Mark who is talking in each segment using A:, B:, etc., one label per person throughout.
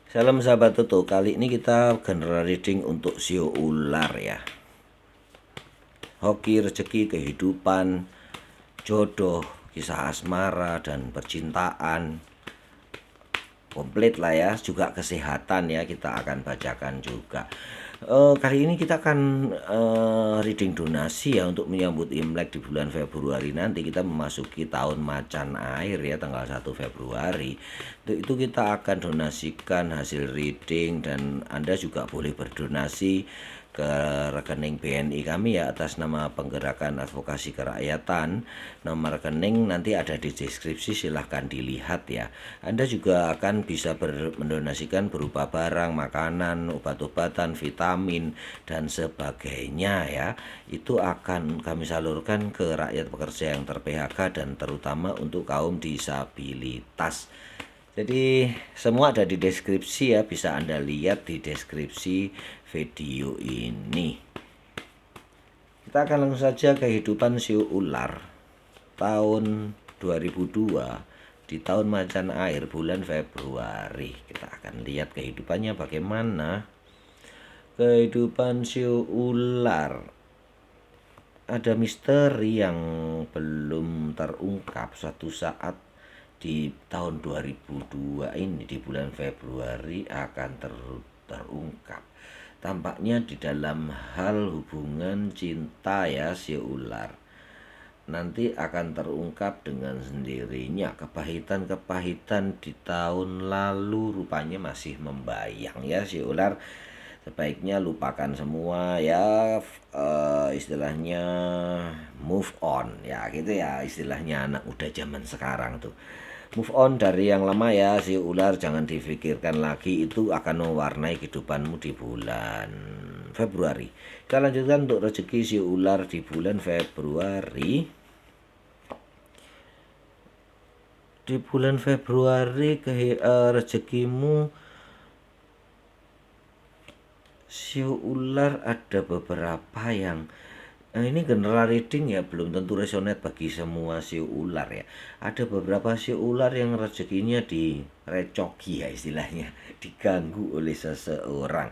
A: Salam sahabat Toto, kali ini kita general reading untuk sio ular ya. Hoki, rezeki, kehidupan, jodoh, kisah asmara dan percintaan. Komplit lah ya, juga kesehatan ya kita akan bacakan juga. Kali ini kita akan reading donasi ya untuk menyambut Imlek di bulan Februari nanti. Kita memasuki tahun macan air ya, tanggal 1 Februari. Untuk itu kita akan donasikan hasil reading, dan Anda juga boleh berdonasi ke rekening BNI kami ya, atas nama Penggerakan Advokasi Kerakyatan. Nomor rekening nanti ada di deskripsi, silahkan dilihat ya. Anda juga akan bisa mendonasikan berupa barang, makanan, obat-obatan, vitamin dan sebagainya ya. Itu akan kami salurkan ke rakyat pekerja yang ter-PHK dan terutama untuk kaum disabilitas. Jadi semua ada di deskripsi ya, bisa Anda lihat di deskripsi video ini. Kita akan langsung saja kehidupan sio ular tahun 2002 di tahun macan air bulan Februari. Kita akan lihat kehidupannya bagaimana. Kehidupan sio ular, ada misteri yang belum terungkap. Suatu saat di tahun 2002 ini di bulan Februari akan terungkap. Tampaknya di dalam hal hubungan cinta ya sio ular, nanti akan terungkap dengan sendirinya. Kepahitan-kepahitan di tahun lalu rupanya masih membayang ya si ular. Sebaiknya lupakan semua ya, istilahnya move on ya gitu ya, istilahnya anak muda zaman sekarang tuh. Move on dari yang lama ya si ular, jangan difikirkan lagi, itu akan mewarnai kehidupanmu di bulan Februari. Kita lanjutkan untuk rezeki si ular di bulan Februari. Di bulan Februari rezekimu sio ular ada beberapa yang ini general reading ya, belum tentu resonate bagi semua sio ular ya. Ada beberapa sio ular yang rezekinya direcoki ya istilahnya, diganggu oleh seseorang.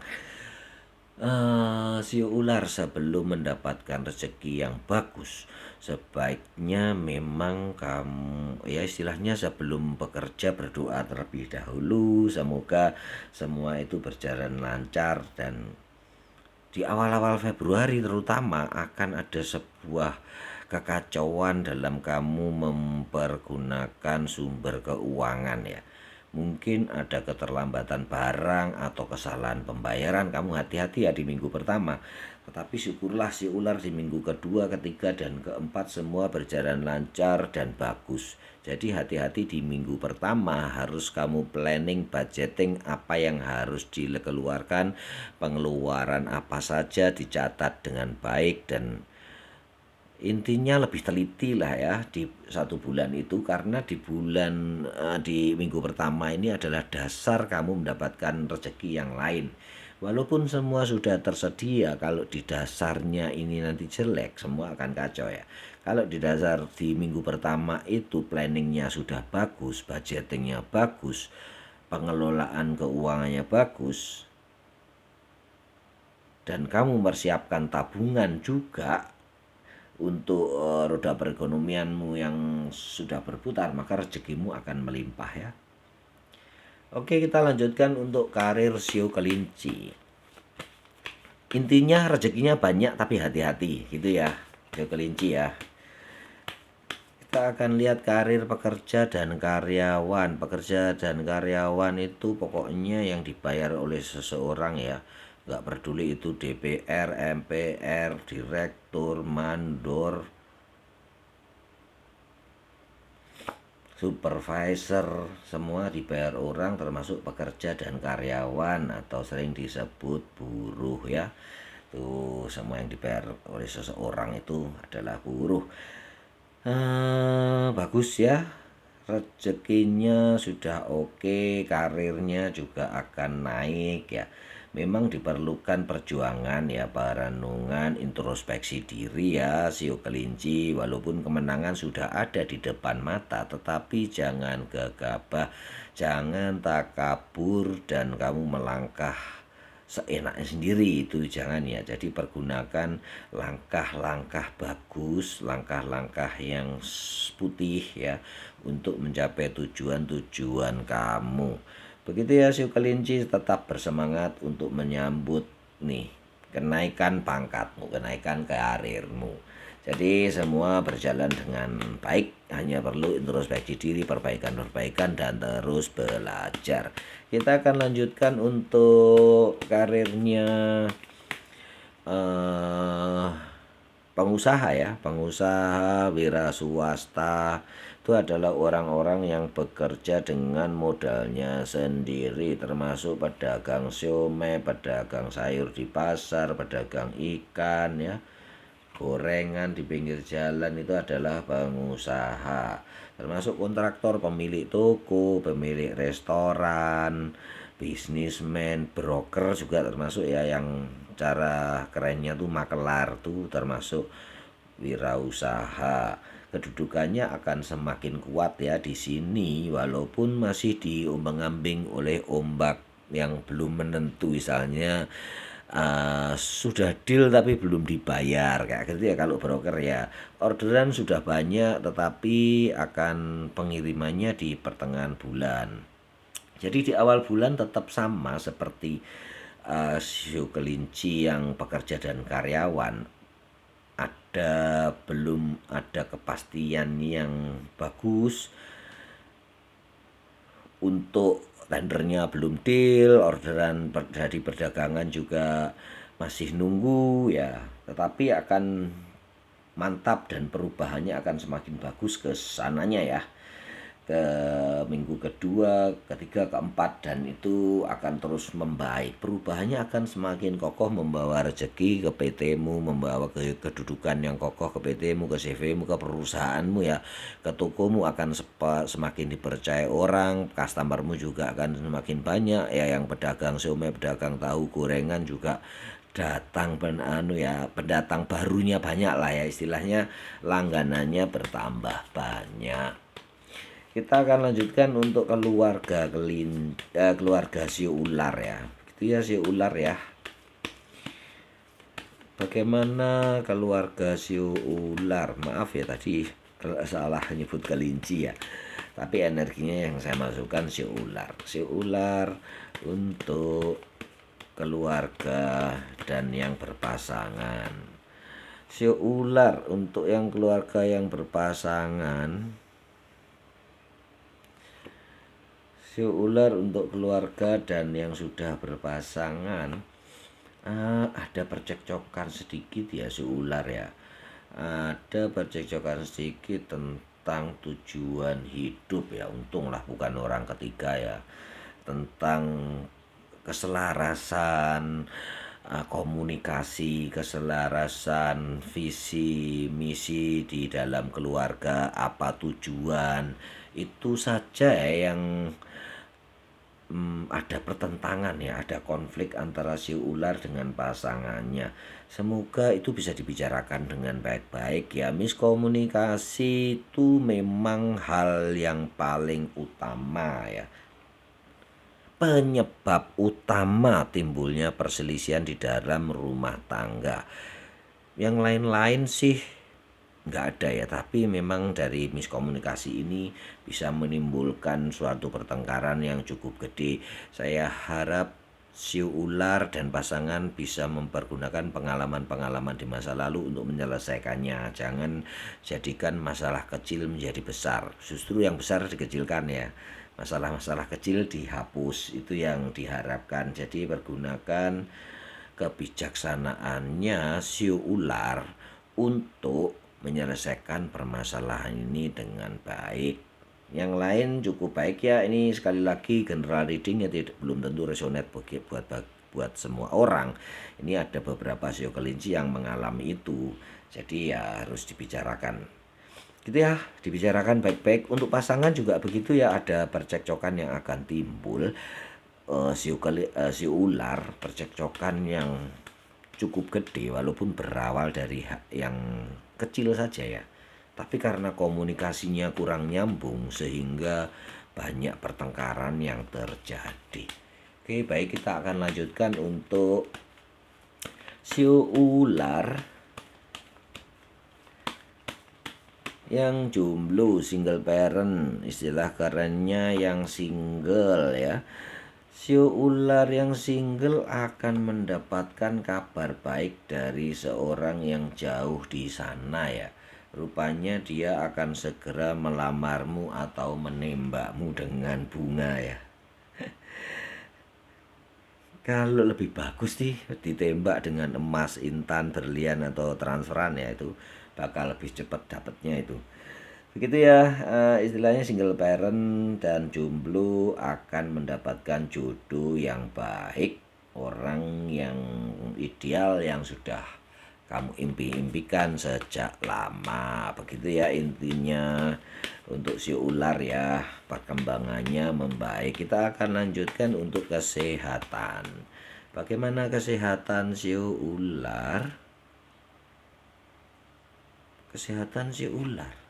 A: Sio ular sebelum mendapatkan rezeki yang bagus, sebaiknya memang kamu ya istilahnya sebelum bekerja berdoa terlebih dahulu, semoga semua itu berjalan lancar. Dan di awal-awal Februari terutama akan ada sebuah kekacauan dalam kamu mempergunakan sumber keuangan ya. Mungkin ada keterlambatan barang atau kesalahan pembayaran. Kamu hati-hati ya di minggu pertama. Tetapi syukurlah si ular di minggu kedua, ketiga, dan keempat semua berjalan lancar dan bagus. Jadi hati-hati di minggu pertama, harus kamu planning, budgeting apa yang harus dikeluarkan, pengeluaran apa saja dicatat dengan baik, dan intinya lebih teliti lah ya di satu bulan itu, karena di minggu pertama ini adalah dasar kamu mendapatkan rezeki yang lain. Walaupun semua sudah tersedia, kalau di dasarnya ini nanti jelek, semua akan kacau ya. Kalau di dasar di minggu pertama itu planningnya sudah bagus, budgetingnya bagus, pengelolaan keuangannya bagus, dan kamu mempersiapkan tabungan juga untuk roda perekonomianmu yang sudah berputar, maka rezekimu akan melimpah ya. Oke, kita lanjutkan untuk karir sio kelinci. Intinya rezekinya banyak tapi hati-hati gitu ya sio kelinci ya. Kita akan lihat karir pekerja dan karyawan. Pekerja dan karyawan itu pokoknya yang dibayar oleh seseorang ya, nggak peduli itu DPR, MPR, direktur, mandor, supervisor, semua dibayar orang, termasuk pekerja dan karyawan atau sering disebut buruh ya. Tuh semua yang dibayar oleh seseorang itu adalah buruh. Bagus ya, rezekinya sudah oke, karirnya juga akan naik ya. memang diperlukan perjuangan ya, perenungan, introspeksi diri ya sio kelinci. Walaupun kemenangan sudah ada di depan mata, tetapi jangan gegabah, jangan takabur dan kamu melangkah seenaknya sendiri, itu jangan ya. Jadi pergunakan langkah-langkah bagus, langkah-langkah yang putih ya, untuk mencapai tujuan-tujuan kamu. Begitu ya siu kelinci, tetap bersemangat untuk menyambut nih kenaikan pangkatmu, kenaikan karirmu. Jadi semua berjalan dengan baik, hanya perlu introspeksi diri, perbaikan-perbaikan, dan terus belajar. Kita akan lanjutkan untuk karirnya eh, pengusaha ya, pengusaha wira swasta itu adalah orang-orang yang bekerja dengan modalnya sendiri, termasuk pedagang siomay, pedagang sayur di pasar, pedagang ikan ya, gorengan di pinggir jalan, itu adalah pengusaha. Termasuk kontraktor, pemilik toko, pemilik restoran, bisnismen, broker juga termasuk ya, yang cara kerennya tuh makelar tuh termasuk wirausaha. Kedudukannya akan semakin kuat ya di sini, walaupun masih diombang-ambing oleh ombak yang belum menentu. Misalnya sudah deal tapi belum dibayar kayak gitu ya. Kalau broker ya, orderan sudah banyak tetapi akan pengirimannya di pertengahan bulan. Jadi di awal bulan tetap sama seperti sio kelinci yang pekerja dan karyawan, belum ada kepastian yang bagus untuk tendernya, belum deal, orderan dari perdagangan juga masih nunggu ya, tetapi akan mantap dan perubahannya akan semakin bagus ke sananya ya, ke minggu kedua, ketiga, keempat, dan itu akan terus membaik. Perubahannya akan semakin kokoh, membawa rezeki ke PT-mu, membawa kedudukan yang kokoh ke PT-mu, ke CV-mu, ke perusahaanmu ya, ke tokomu akan semakin dipercaya orang, customermu juga akan semakin banyak ya, yang pedagang siomay, pedagang tahu, gorengan juga datang pendatang barunya banyak lah ya, istilahnya langganannya bertambah banyak. Kita akan lanjutkan untuk keluarga sio ular ya. Gitu ya sio ular ya. Bagaimana keluarga sio ular? Maaf ya tadi kalau salah nyebut kelinci ya. Tapi energinya yang saya masukkan sio ular. Sio ular untuk keluarga dan yang berpasangan. Sio ular untuk yang keluarga yang berpasangan. Sio ular untuk keluarga dan yang sudah berpasangan, ada percekcokan sedikit ya sio ular ya. Ada percekcokan sedikit tentang tujuan hidup ya. Untunglah bukan orang ketiga ya. Tentang keselarasan komunikasi, keselarasan visi misi di dalam keluarga, apa tujuan, itu saja yang ada pertentangan ya, ada konflik antara si ular dengan pasangannya. Semoga itu bisa dibicarakan dengan baik-baik ya. Miskomunikasi itu memang hal yang paling utama ya. Penyebab utama timbulnya perselisihan di dalam rumah tangga. Yang lain-lain sih nggak ada ya, tapi memang dari miskomunikasi ini bisa menimbulkan suatu pertengkaran yang cukup gede. Saya harap siu ular dan pasangan bisa mempergunakan pengalaman-pengalaman di masa lalu untuk menyelesaikannya. Jangan jadikan masalah kecil menjadi besar, justru yang besar dikecilkan ya. Masalah-masalah kecil dihapus, itu yang diharapkan. Jadi pergunakan kebijaksanaannya siu ular untuk menyelesaikan permasalahan ini dengan baik. Yang lain cukup baik ya. Ini sekali lagi general reading ya, belum tentu resonate buat semua orang. Ini ada beberapa sio kelinci yang mengalami itu. Jadi ya harus dibicarakan. Gitu ya, dibicarakan baik-baik. Untuk pasangan juga begitu ya, ada percekcokan yang akan timbul. si ular percekcokan yang cukup gede walaupun berawal dari yang kecil saja ya. Tapi karena komunikasinya kurang nyambung sehingga banyak pertengkaran yang terjadi. Oke, baik, kita akan lanjutkan untuk siu ular yang jomblo, single parent, istilah kerennya yang single ya. Siu ular yang single akan mendapatkan kabar baik dari seorang yang jauh di sana ya. Rupanya dia akan segera melamarmu atau menembakmu dengan bunga ya. Kalau lebih bagus nih ditembak dengan emas, intan, berlian atau transferan ya, itu bakal lebih cepat dapatnya itu. Begitu ya, istilahnya single parent dan jomblo akan mendapatkan jodoh yang baik, orang yang ideal yang sudah kamu impi-impikan sejak lama. Begitu ya intinya untuk si ular ya, perkembangannya membaik. Kita akan lanjutkan untuk kesehatan. Bagaimana kesehatan si ular? Kesehatan si ular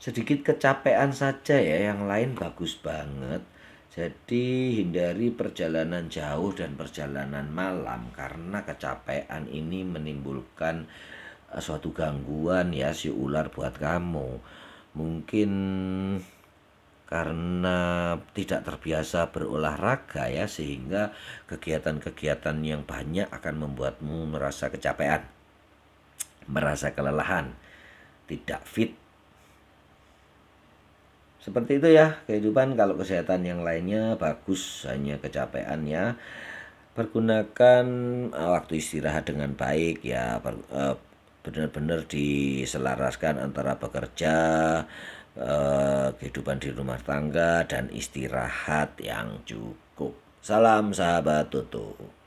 A: sedikit kecapean saja ya, yang lain bagus banget. Jadi hindari perjalanan jauh dan perjalanan malam karena kecapean ini menimbulkan suatu gangguan ya si ular buat kamu. Mungkin karena tidak terbiasa berolahraga ya, sehingga kegiatan-kegiatan yang banyak akan membuatmu merasa kecapean, merasa kelelahan, tidak fit. Seperti itu ya kehidupan. Kalau kesehatan yang lainnya bagus, hanya kecapean ya. Pergunakan waktu istirahat dengan baik ya. Benar-benar diselaraskan antara bekerja, kehidupan di rumah tangga, dan istirahat yang cukup. Salam sahabat Toto.